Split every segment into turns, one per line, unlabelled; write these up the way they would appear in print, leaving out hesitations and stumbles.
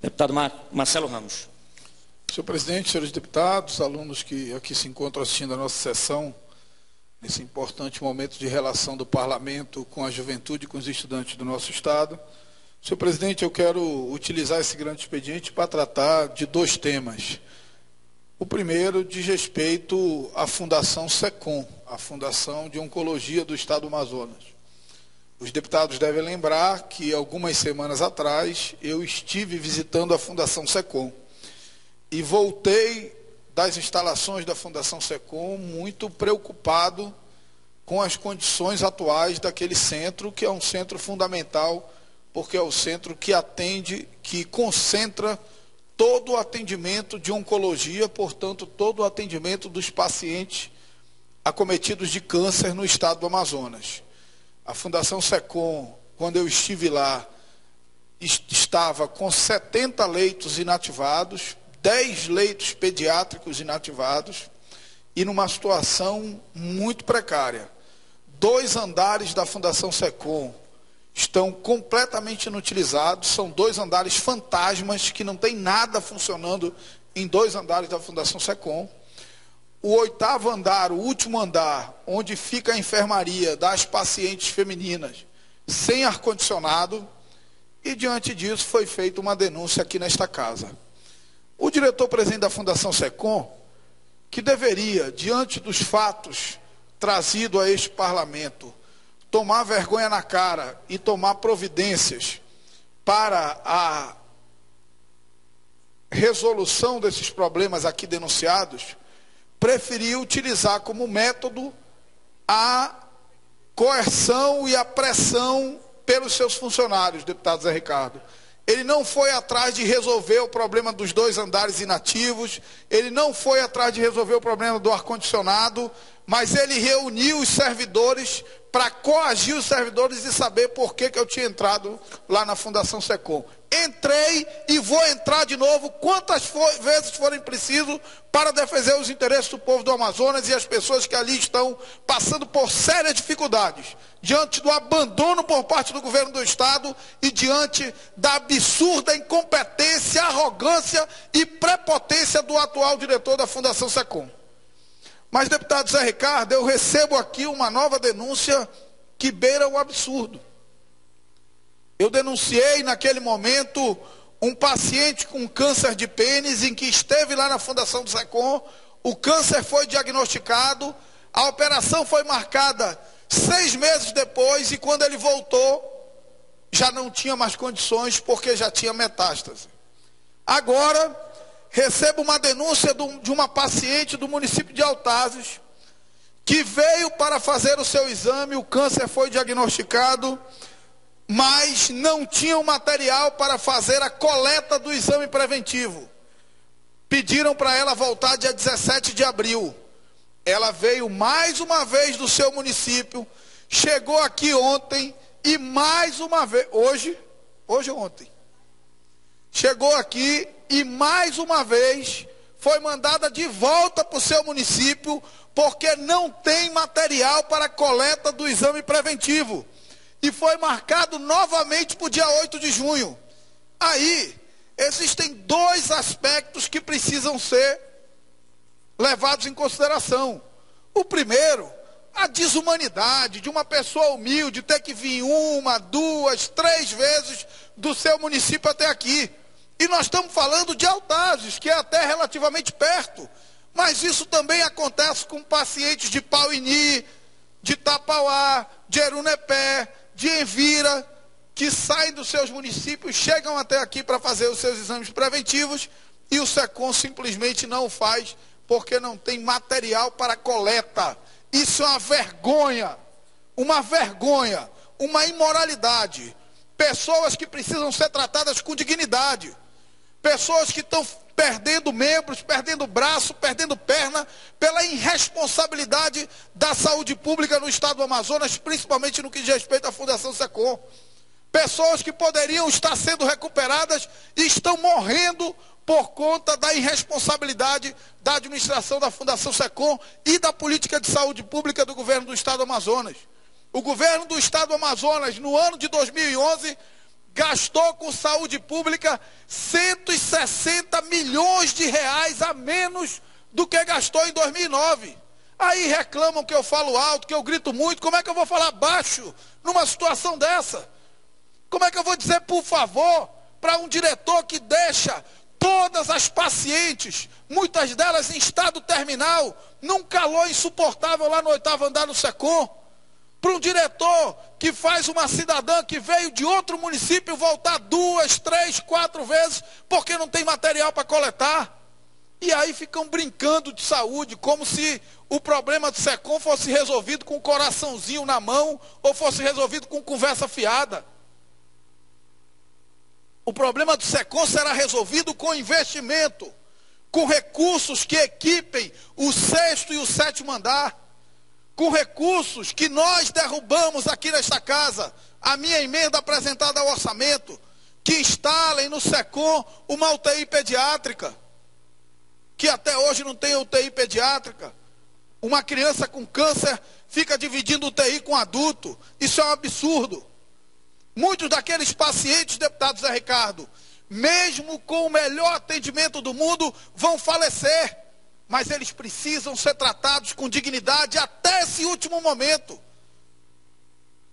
Deputado Marcelo Ramos.
Senhor presidente, senhores deputados, alunos que aqui se encontram assistindo a nossa sessão, nesse importante momento de relação do parlamento com a juventude e com os estudantes do nosso estado. Senhor presidente, eu quero utilizar esse grande expediente para tratar de dois temas. O primeiro diz respeito à Fundação SECOM, a Fundação de Oncologia do Estado do Amazonas. Os deputados devem lembrar que algumas semanas atrás eu estive visitando a Fundação SECOM e voltei das instalações da Fundação SECOM muito preocupado com as condições atuais daquele centro, que é um centro fundamental, porque é o centro que atende, que concentra todo o atendimento de oncologia, portanto, todo o atendimento dos pacientes acometidos de câncer no estado do Amazonas. A Fundação SECOM, quando eu estive lá, estava com 70 leitos inativados, 10 leitos pediátricos inativados e numa situação muito precária. 2 andares da Fundação SECOM estão completamente inutilizados, são 2 andares fantasmas que não tem nada funcionando em 2 andares da Fundação SECOM. O 8º andar, o último andar, onde fica a enfermaria das pacientes femininas, sem ar-condicionado, e diante disso foi feita uma denúncia aqui nesta casa. O diretor-presidente da Fundação SECOM, que deveria, diante dos fatos trazidos a este parlamento, tomar vergonha na cara e tomar providências para a resolução desses problemas aqui denunciados, preferiu utilizar como método a coerção e a pressão pelos seus funcionários, deputado Zé Ricardo. Ele não foi atrás de resolver o problema dos 2 andares inativos, ele não foi atrás de resolver o problema do ar-condicionado, mas ele reuniu os servidores para coagir os servidores e saber por que eu tinha entrado lá na Fundação SECOM. Entrei e vou entrar de novo quantas vezes forem preciso para defender os interesses do povo do Amazonas e as pessoas que ali estão passando por sérias dificuldades, diante do abandono por parte do governo do Estado e diante da absurda incompetência, arrogância e prepotência do atual diretor da Fundação SECOM. Mas, deputado Zé Ricardo, eu recebo aqui uma nova denúncia que beira o absurdo. Eu denunciei naquele momento um paciente com câncer de pênis em que esteve lá na Fundação do SECOM, o câncer foi diagnosticado, a operação foi marcada 6 meses depois e quando ele voltou, já não tinha mais condições porque já tinha metástase. Agora, recebo uma denúncia de uma paciente do município de Altazes, que veio para fazer o seu exame, o câncer foi diagnosticado, mas não tinha o material para fazer a coleta do exame preventivo. Pediram para ela voltar dia 17 de abril. Ela veio mais uma vez do seu município, chegou aqui ontem e mais uma vez, hoje ou ontem, chegou aqui e mais uma vez foi mandada de volta para o seu município porque não tem material para a coleta do exame preventivo. E foi marcado novamente para o dia 8 de junho. Aí, existem 2 aspectos que precisam ser levados em consideração. O primeiro, a desumanidade de uma pessoa humilde ter que vir 1, 2, 3 vezes do seu município até aqui. E nós estamos falando de Altazes, que é até relativamente perto. Mas isso também acontece com pacientes de Pauini, de Tapauá, de Erunepé, de Envira, que saem dos seus municípios, chegam até aqui para fazer os seus exames preventivos e o SECOM simplesmente não o faz porque não tem material para coleta. Isso é uma vergonha, uma imoralidade. Pessoas que precisam ser tratadas com dignidade, pessoas que estão perdendo membros, perdendo braço, perdendo perna, pela irresponsabilidade da saúde pública no estado do Amazonas, principalmente no que diz respeito à Fundação SECOM. Pessoas que poderiam estar sendo recuperadas e estão morrendo por conta da irresponsabilidade da administração da Fundação SECOM e da política de saúde pública do governo do estado do Amazonas. O governo do estado do Amazonas, no ano de 2011, gastou com saúde pública 160 milhões de reais a menos do que gastou em 2009. Aí reclamam que eu falo alto, que eu grito muito. Como é que eu vou falar baixo numa situação dessa? Como é que eu vou dizer por favor para um diretor que deixa todas as pacientes, muitas delas em estado terminal, num calor insuportável lá no 8º andar do SECOM? Para um diretor que faz uma cidadã que veio de outro município voltar 2, 3, 4 vezes porque não tem material para coletar. E aí ficam brincando de saúde, como se o problema do SECOM fosse resolvido com um coraçãozinho na mão ou fosse resolvido com conversa fiada. O problema do SECOM será resolvido com investimento, com recursos que equipem o 6º e o 7º andar, com recursos que nós derrubamos aqui nesta casa, a minha emenda apresentada ao orçamento, que instalem no SECOM uma UTI pediátrica, que até hoje não tem UTI pediátrica. Uma criança com câncer fica dividindo UTI com adulto. Isso é um absurdo. Muitos daqueles pacientes, deputado Zé Ricardo, mesmo com o melhor atendimento do mundo, vão falecer. Mas eles precisam ser tratados com dignidade até esse último momento.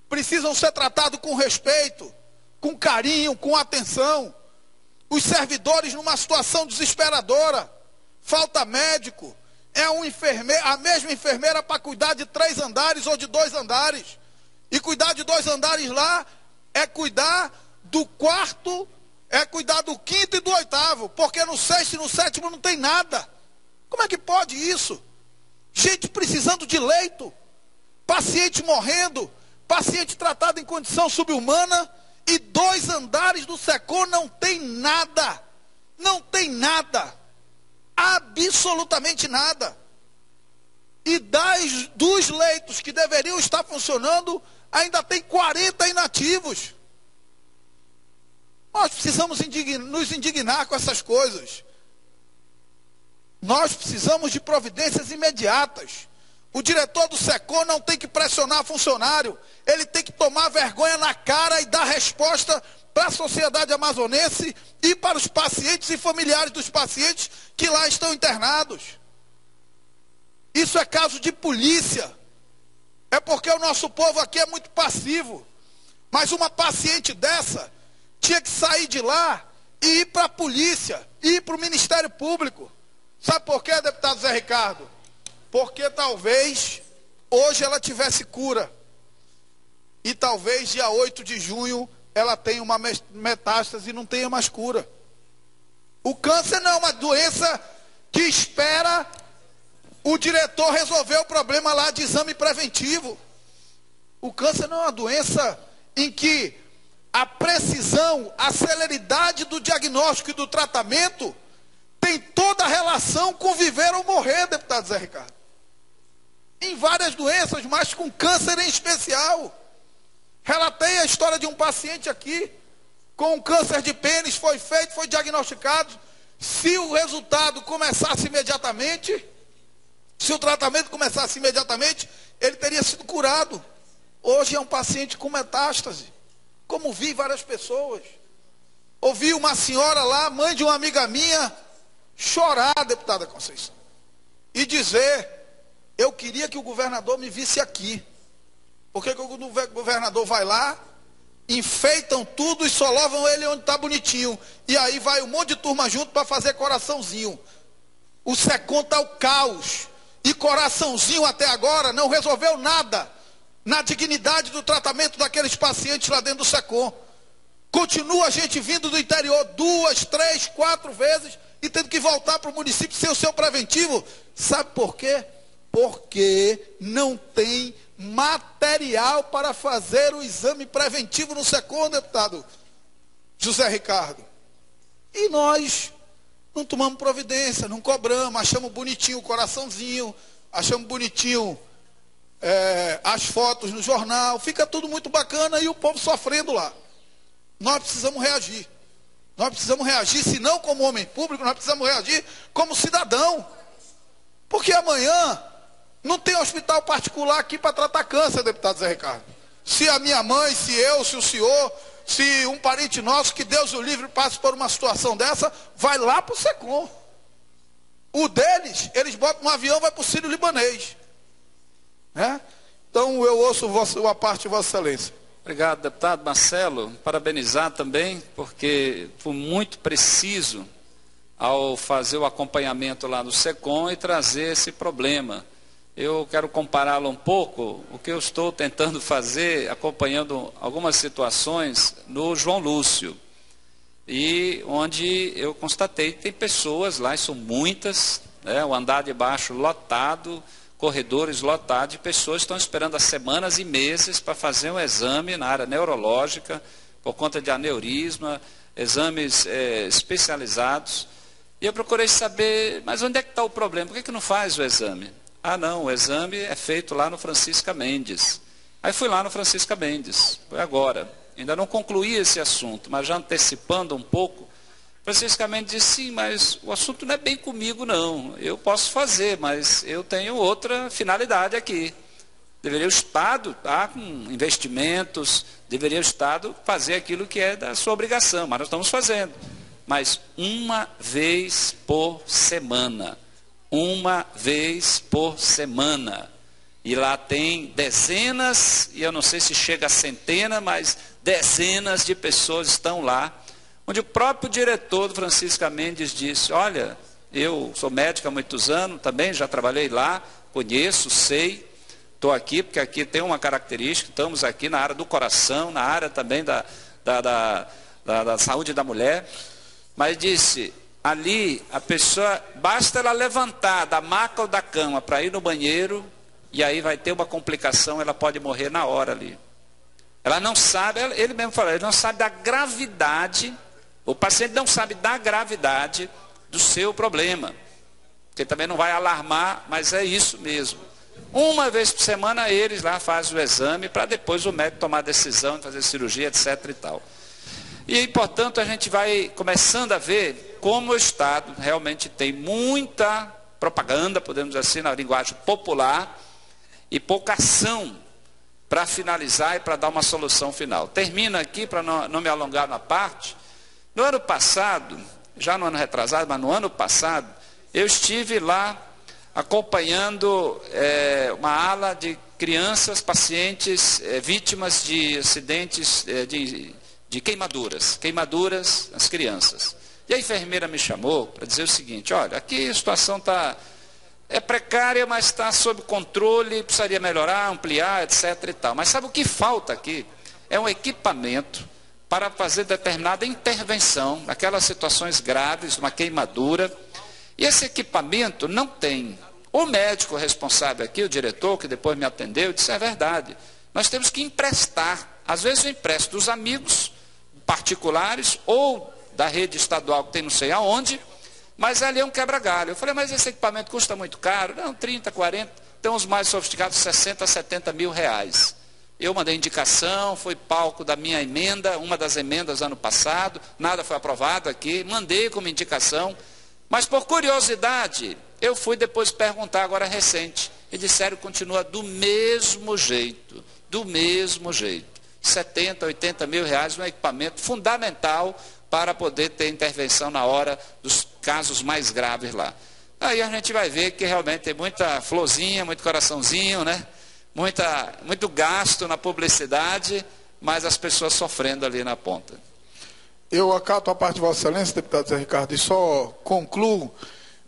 Precisam ser tratados com respeito, com carinho, com atenção. Os servidores numa situação desesperadora. Falta médico. É a mesma enfermeira para cuidar de 3 andares ou de 2 andares. E cuidar de 2 andares lá é cuidar do 4º, é cuidar do 5º e do 8º. Porque no 6º e no 7º não tem nada. Como é que pode isso? Gente precisando de leito, paciente morrendo, paciente tratado em condição subhumana, e 2 andares do SECOM não tem nada. Não tem nada. Absolutamente nada. E dos leitos que deveriam estar funcionando, ainda tem 40 inativos. Nós precisamos nos indignar com essas coisas. Nós precisamos de providências imediatas. O diretor do SECOM não tem que pressionar funcionário. Ele tem que tomar vergonha na cara e dar resposta para a sociedade amazonense e para os pacientes e familiares dos pacientes que lá estão internados. Isso é caso de polícia. É porque o nosso povo aqui é muito passivo. Mas uma paciente dessa tinha que sair de lá e ir para a polícia, ir para o Ministério Público. Sabe por quê, deputado Zé Ricardo? Porque talvez hoje ela tivesse cura. E talvez dia 8 de junho ela tenha uma metástase e não tenha mais cura. O câncer não é uma doença que espera o diretor resolver o problema lá de exame preventivo. O câncer não é uma doença em que a precisão, a celeridade do diagnóstico e do tratamento tem toda a relação com viver ou morrer, deputado Zé Ricardo. Em várias doenças, mas com câncer em especial. Relatei a história de um paciente aqui, com um câncer de pênis, foi feito, foi diagnosticado. Se o resultado começasse imediatamente, se o tratamento começasse imediatamente, ele teria sido curado. Hoje é um paciente com metástase, como vi várias pessoas. Ouvi uma senhora lá, mãe de uma amiga minha, chorar, deputada Conceição, e dizer: eu queria que o governador me visse aqui. Porque o governador vai lá, enfeitam tudo e só louvam ele onde está bonitinho. E aí vai um monte de turma junto para fazer coraçãozinho. O SECOM está o caos. E coraçãozinho até agora não resolveu nada na dignidade do tratamento daqueles pacientes lá dentro do SECOM. Continua a gente vindo do interior 2, 3, 4 vezes e tendo que voltar para o município sem o seu preventivo. Sabe por quê? Porque não tem material para fazer o exame preventivo no SECOM, deputado José Ricardo. E nós não tomamos providência, não cobramos, achamos bonitinho o coraçãozinho, achamos bonitinho as fotos no jornal, fica tudo muito bacana e o povo sofrendo lá. Nós precisamos reagir. Nós precisamos reagir, se não como homem público, nós precisamos reagir como cidadão. Porque amanhã não tem hospital particular aqui para tratar câncer, deputado Zé Ricardo. Se a minha mãe, se eu, se o senhor se um parente nosso, que Deus o livre, passe por uma situação dessa, vai lá para o SECOM. O deles, eles botam no avião, vai para o Sírio Libanês. Né? Então eu ouço a parte de Vossa Excelência.
Obrigado, deputado Marcelo. Parabenizar também, porque foi muito preciso ao fazer o acompanhamento lá no SECOM e trazer esse problema. Eu quero compará-lo um pouco, o que eu estou tentando fazer, acompanhando algumas situações no João Lúcio, e onde eu constatei que tem pessoas lá, e são muitas, né, o andar de baixo lotado, corredores lotados, de pessoas que estão esperando há semanas e meses para fazer um exame na área neurológica, por conta de aneurisma, exames especializados. E eu procurei saber, mas onde é que está o problema? Por que não faz o exame? Ah, não, o exame é feito lá no Francisca Mendes. Aí fui lá no Francisca Mendes, foi agora. Ainda não concluí esse assunto, mas já antecipando um pouco, Francisca Mendes disse, sim, mas o assunto não é bem comigo, não. Eu posso fazer, mas eu tenho outra finalidade aqui. Deveria o Estado estar com investimentos, deveria o Estado fazer aquilo que é da sua obrigação, mas nós estamos fazendo. Mas uma vez por semana. Uma vez por semana. E lá tem dezenas, e eu não sei se chega a centena, mas dezenas de pessoas estão lá, onde o próprio diretor do Francisca Mendes disse, olha, eu sou médico há muitos anos, também já trabalhei lá, conheço, sei, estou aqui, porque aqui tem uma característica, estamos aqui na área do coração, na área também da saúde da mulher, mas disse, ali a pessoa, basta ela levantar da maca ou da cama para ir no banheiro, e aí vai ter uma complicação, ela pode morrer na hora ali. Ela não sabe, ele mesmo falou, ele não sabe da gravidade, o paciente não sabe da gravidade do seu problema. Porque também não vai alarmar, mas é isso mesmo. Uma vez por semana eles lá fazem o exame, para depois o médico tomar a decisão de fazer cirurgia, etc. e tal. E, portanto, a gente vai começando a ver como o Estado realmente tem muita propaganda, podemos dizer assim, na linguagem popular, e pouca ação para finalizar e para dar uma solução final. Termino aqui, para não me alongar na parte. No ano passado, já no ano retrasado, mas no ano passado, eu estive lá acompanhando uma ala de crianças, pacientes, vítimas de acidentes de queimaduras nas crianças. E a enfermeira me chamou para dizer o seguinte, olha, aqui a situação é precária, mas está sob controle, precisaria melhorar, ampliar, etc. e tal. Mas sabe o que falta aqui? É um equipamento para fazer determinada intervenção naquelas situações graves, uma queimadura. E esse equipamento não tem. O médico responsável aqui, o diretor, que depois me atendeu, disse, é verdade, nós temos que emprestar. Às vezes eu empresto dos amigos particulares ou da rede estadual que tem não sei aonde, mas ali é um quebra-galho. Eu falei, mas esse equipamento custa muito caro? Não, 30, 40, tem uns mais sofisticados, 60, 70 mil reais. Eu mandei indicação, foi palco da minha emenda, uma das emendas ano passado, nada foi aprovado aqui, mandei como indicação, mas por curiosidade, eu fui depois perguntar agora recente, e disseram que continua do mesmo jeito, 70, 80 mil reais, um equipamento fundamental para poder ter intervenção na hora dos casos mais graves lá. Aí a gente vai ver que realmente tem muita florzinha, muito coraçãozinho, né? Muito gasto na publicidade, mas as pessoas sofrendo ali na ponta.
Eu acato a parte de Vossa Excelência, deputado Zé Ricardo, e só concluo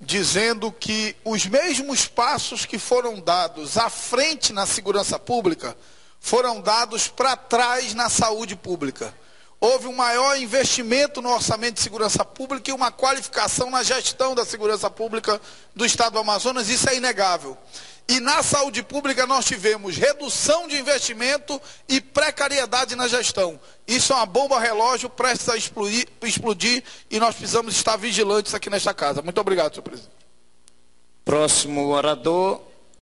dizendo que os mesmos passos que foram dados à frente na segurança pública foram dados para trás na saúde pública. Houve um maior investimento no orçamento de segurança pública e uma qualificação na gestão da segurança pública do Estado do Amazonas, isso é inegável. E na saúde pública nós tivemos redução de investimento e precariedade na gestão. Isso é uma bomba relógio prestes a explodir e nós precisamos estar vigilantes aqui nesta casa. Muito obrigado, senhor presidente.
Próximo orador,